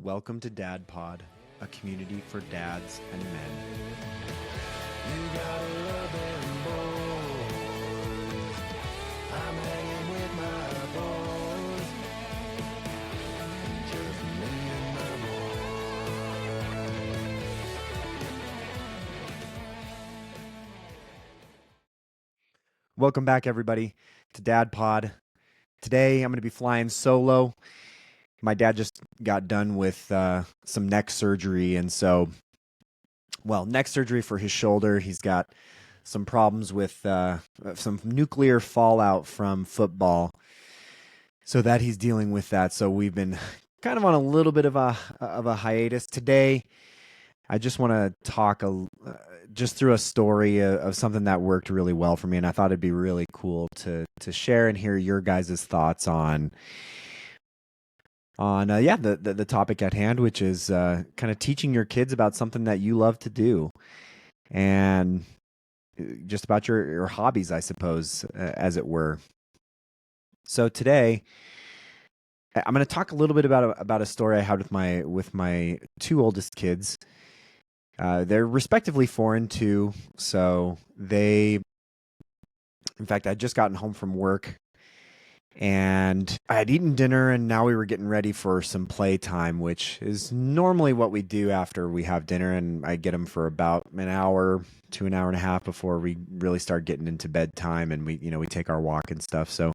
Welcome to Dad Pod, a community for dads and men. You gotta love them boys. I'm hanging with my boys. Just me and my boys. Welcome back, everybody, to Dad Pod. Today, I'm going to be flying solo. My dad just got done with some neck surgery, and so, neck surgery for his shoulder. He's got some problems with some nuclear fallout from football, so that he's dealing with that. So we've been kind of on a little bit of a hiatus. Today, I just want to talk just through a story of something that worked really well for me, and I thought it'd be really cool to share and hear your guys' thoughts on the topic at hand, which is kind of teaching your kids about something that you love to do, and just about your hobbies, I suppose, as it were. So today, I'm going to talk a little bit about a story I had with my two oldest kids. They're respectively 4 and 2, so in fact, I'd just gotten home from work, and I had eaten dinner, and now we were getting ready for some playtime, which is normally what we do after we have dinner, and I get them for about an hour to an hour and a half before we really start getting into bedtime, and we take our walk and stuff. So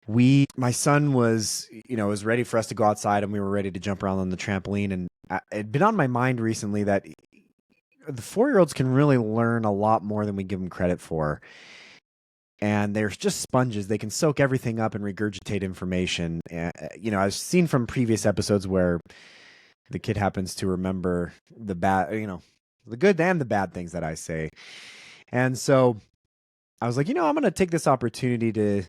my son was ready for us to go outside, and we were ready to jump around on the trampoline, and it'd been on my mind recently that the 4-year-olds can really learn a lot more than we give them credit for. And they're just sponges. They can soak everything up and regurgitate information. I've seen from previous episodes where the kid happens to remember the bad, the good and the bad things that I say. And so I was like, I'm going to take this opportunity to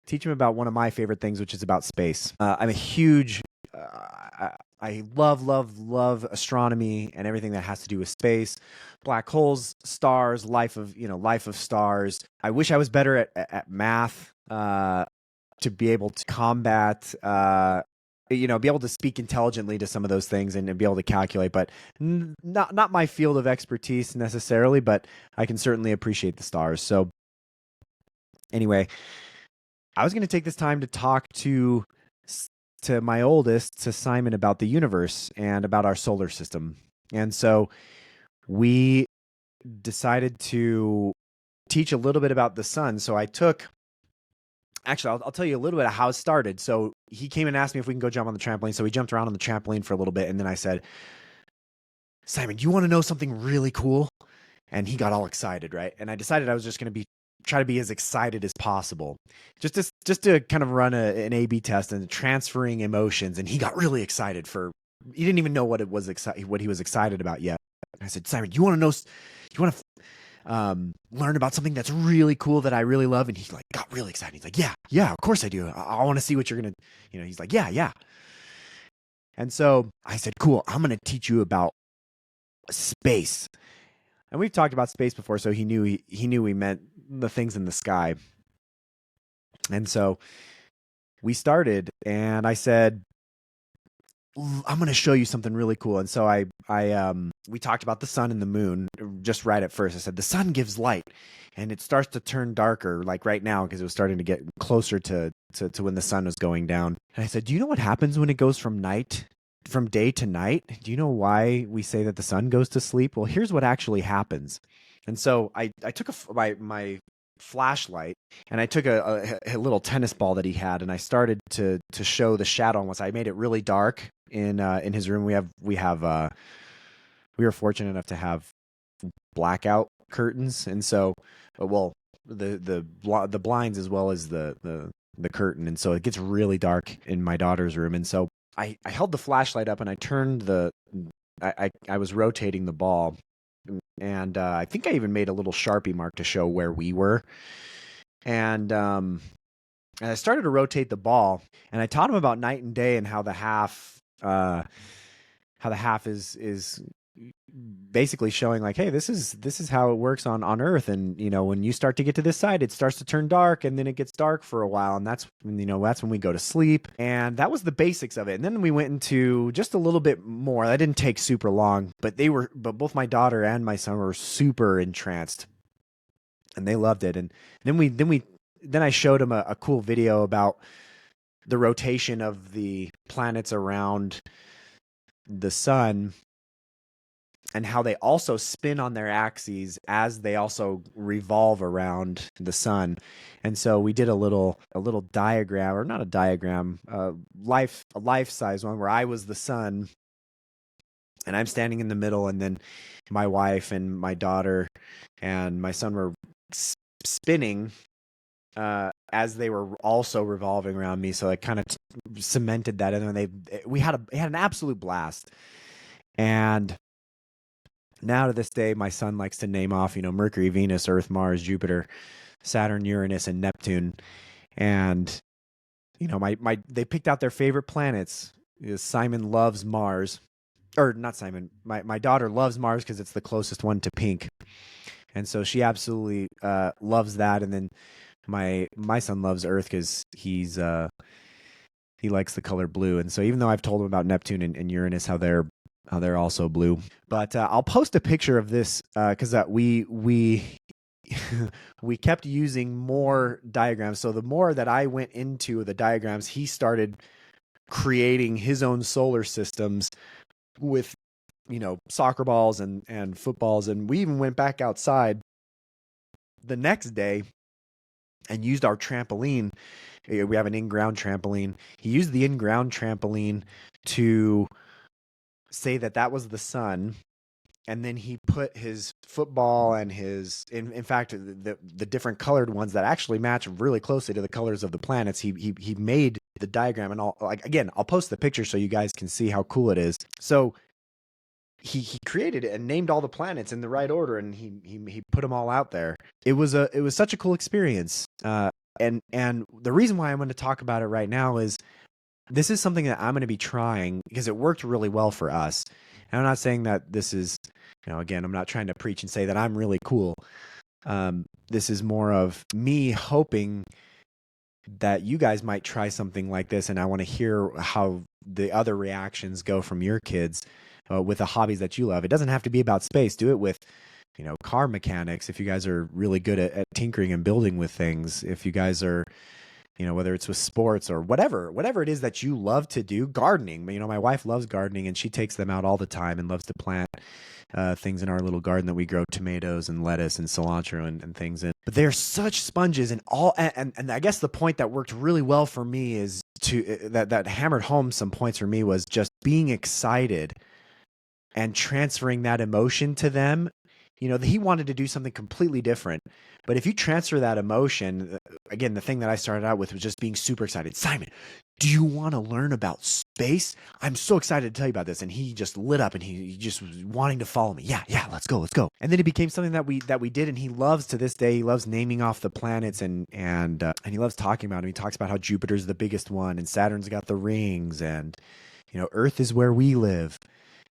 teach him about one of my favorite things, which is about space. I'm a huge, I love astronomy and everything that has to do with space, black holes, stars, life of stars. I wish I was better at math to be able to combat, be able to speak intelligently to some of those things and be able to calculate, but not my field of expertise necessarily, but I can certainly appreciate the stars. So anyway, I was going to take this time to talk to my oldest, to Simon, about the universe and about our solar system. And so we decided to teach a little bit about the sun. So I'll tell you a little bit of how it started. So he came and asked me if we can go jump on the trampoline. So we jumped around on the trampoline for a little bit. And then I said, Simon, do you want to know something really cool? And he got all excited, right? And I decided I was just going to try to be as excited as possible, just to kind of run an A/B test and transferring emotions. And he got really excited he didn't even know what he was excited about yet. And I said, Simon, you want to learn about something that's really cool that I really love? And he got really excited. He's like, yeah, of course I do. I want to see what you're gonna, he's like, yeah. And so I said, cool, I'm gonna teach you about space. And we've talked about space before, so he knew we meant the things in the sky. And so we started, and I said, I'm going to show you something really cool. And so we talked about the sun and the moon just right at first. I said, the sun gives light, and it starts to turn darker, like right now, because it was starting to get closer to when the sun was going down. And I said, do you know what happens when it goes from day to night? Do you know why we say that the sun goes to sleep? Well, here's what actually happens. And so I took my flashlight, and I took a little tennis ball that he had, and I started to show the shadow. Once I made it really dark in his room, we were fortunate enough to have blackout curtains, and so the blinds as well as the curtain, and so it gets really dark in my daughter's room. And so I held the flashlight up, and I turned I was rotating the ball, and I think I even made a little Sharpie mark to show where we were. And I started to rotate the ball, and I taught him about night and day and how the half is basically showing like, hey, this is how it works on Earth, and when you start to get to this side, it starts to turn dark, and then it gets dark for a while, and that's when we go to sleep, and that was the basics of it. And then we went into just a little bit more. That didn't take super long, but both my daughter and my son were super entranced, and they loved it. And then I showed them a cool video about the rotation of the planets around the sun, and how they also spin on their axes as they also revolve around the sun. And so we did a little diagram, or not a diagram, a life size one, where I was the sun and I'm standing in the middle, and then my wife and my daughter and my son were spinning as they were also revolving around me. So I kind of cemented that, and then we had an absolute blast. And now to this day, my son likes to name off, Mercury, Venus, Earth, Mars, Jupiter, Saturn, Uranus, and Neptune. And they picked out their favorite planets. Simon loves Mars, or not Simon. My daughter loves Mars because it's the closest one to pink, and so she absolutely loves that. And then my son loves Earth because he likes the color blue. And so even though I've told him about Neptune and Uranus, how they're also blue, but I'll post a picture of this because we we kept using more diagrams. So the more that I went into the diagrams, he started creating his own solar systems with soccer balls and footballs. And we even went back outside the next day and used our trampoline. We have an in-ground trampoline. He used the in-ground trampoline to say that was the sun, and then he put his football and in fact the different colored ones that actually match really closely to the colors of the planets. He made the diagram, and I'll post the picture so you guys can see how cool it is. So he created it and named all the planets in the right order, and he put them all out there. It was such a cool experience. And the reason why I'm going to talk about it right now is this is something that I'm going to be trying because it worked really well for us. And I'm not saying that this is, again, I'm not trying to preach and say that I'm really cool. This is more of me hoping that you guys might try something like this, and I want to hear how the other reactions go from your kids with the hobbies that you love. It doesn't have to be about space. Do it with, car mechanics. If you guys are really good at tinkering and building with things, if you guys are, whether it's with sports or whatever it is that you love to do, gardening. My wife loves gardening, and she takes them out all the time and loves to plant things in our little garden that we grow tomatoes and lettuce and cilantro and things in. But they're such sponges, and I guess the point that worked really well for me is that hammered home some points for me was just being excited and transferring that emotion to them. He wanted to do something completely different. But if you transfer that emotion, again, the thing that I started out with was just being super excited. Simon, do you want to learn about space? I'm so excited to tell you about this. And he just lit up, and he just was wanting to follow me. Yeah, let's go. And then it became something that we did, and he loves to this day. He loves naming off the planets, and he loves talking about them. He talks about how Jupiter's the biggest one, and Saturn's got the rings, and Earth is where we live.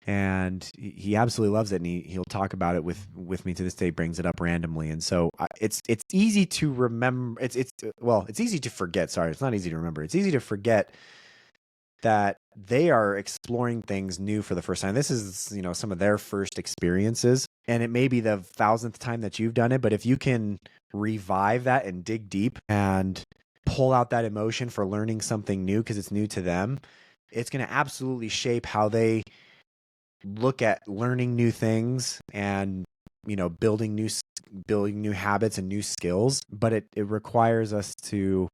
And he absolutely loves it, and he'll talk about it with me to this day. Brings it up randomly, and so it's easy to remember. It's easy to forget. Sorry, it's not easy to remember. It's easy to forget that they are exploring things new for the first time. This is some of their first experiences, and it may be the 1,000th time that you've done it. But if you can revive that and dig deep and pull out that emotion for learning something new because it's new to them, it's going to absolutely shape how they look at learning new things and building new habits and new skills. But it requires us to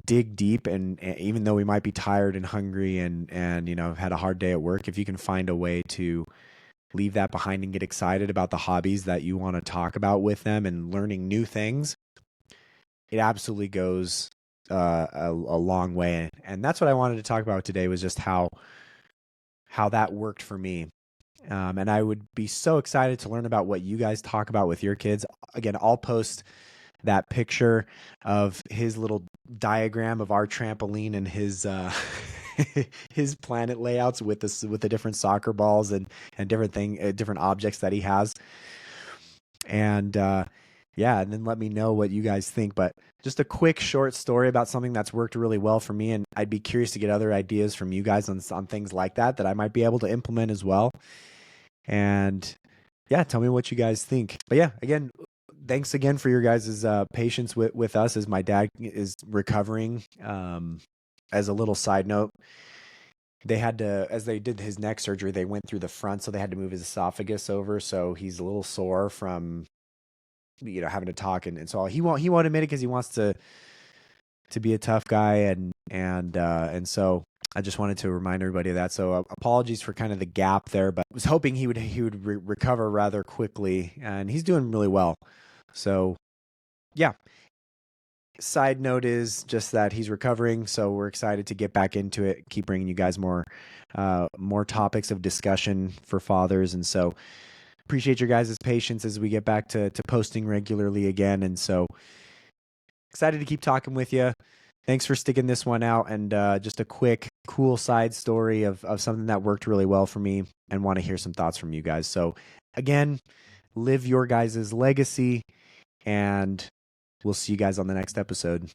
dig deep, and even though we might be tired and hungry and had a hard day at work, if you can find a way to leave that behind and get excited about the hobbies that you want to talk about with them and learning new things, it absolutely goes a long way. And that's what I wanted to talk about today, was just how that worked for me. And I would be so excited to learn about what you guys talk about with your kids. Again, I'll post that picture of his little diagram of our trampoline and his his planet layouts with the different soccer balls and different objects that he has. And yeah, and then let me know what you guys think. But just a quick short story about something that's worked really well for me, and I'd be curious to get other ideas from you guys on things like that I might be able to implement as well. And yeah, tell me what you guys think. But yeah, again, thanks again for your guys' patience with us as my dad is recovering. As a little side note, they had to, as they did his neck surgery, they went through the front, so they had to move his esophagus over. So he's a little sore from having to talk, and so he won't admit it because he wants to be a tough guy, and so I just wanted to remind everybody of that. So apologies for kind of the gap there, but I was hoping he would recover rather quickly, and he's doing really well. So yeah. Side note is just that he's recovering, so we're excited to get back into it. Keep bringing you guys more topics of discussion for fathers, and so appreciate your guys' patience as we get back to posting regularly again. And so excited to keep talking with you. Thanks for sticking this one out, and just a quick, cool side story of something that worked really well for me, and want to hear some thoughts from you guys. So, again, live your guys' legacy, and we'll see you guys on the next episode.